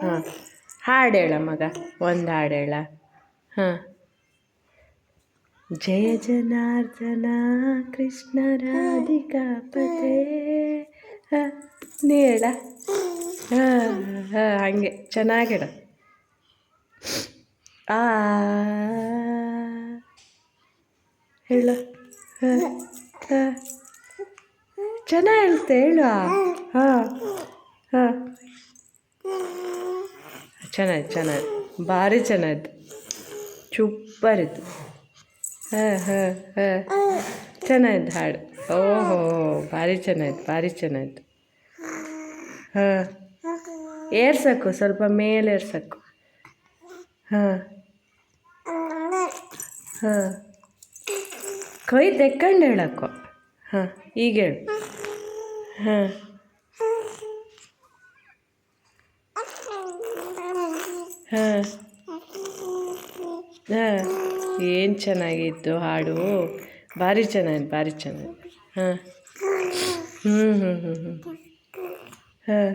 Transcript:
ಹಾಂ, ಹಾಡು ಹೇಳ ಮಗ, ಒಂದು ಹಾಡು ಹೇಳ. ಹಾಂ, ಜಯ ಜನಾರ್ದನ ಕೃಷ್ಣ ರಾಧಿಕಾಪತೆ. ಹಾಂ, ನೀ ಹೇಳ. ಹಾಂ ಹಾಂ, ಹಂಗೆ ಚೆನ್ನಾಗಿಡ. ಆ ಹೇಳು. ಹಾಂ ಹಾಂ, ಚೆನ್ನಾಗಿ ಹೇಳ್ತೆ, ಹೇಳು. ಹಾಂ ಹಾಂ, ಚೆನ್ನಾಯ್ತು, ಭಾರಿ ಚೆನ್ನಾಯ್ತು, ಸೂಪರ್ ಇತ್ತು. ಹಾಂ ಹಾಂ ಹಾಂ, ಚೆನ್ನಾಯ್ತು ಹಾಡು. ಓಹೋ, ಭಾರಿ ಚೆನ್ನಾಯ್ತು. ಹಾಂ, ಏರ್ಸಕ್ಕು, ಸ್ವಲ್ಪ ಮೇಲೆ ಏರ್ಸಕ್ಕು. ಹಾಂ ಹಾಂ, ಕೈ ತೆಕ್ಕೊಂಡು ಹೇಳಕ್ಕು. ಹಾಂ, ಈಗ ಹೇಳು. ಹಾಂ ಹಾಂ ಹಾಂ, ಏನು ಚೆನ್ನಾಗಿತ್ತು ಹಾಡು, ಭಾರಿ ಚೆನ್ನಾಗಿ. ಹಾಂ ಹ್ಞೂ ಹಾಂ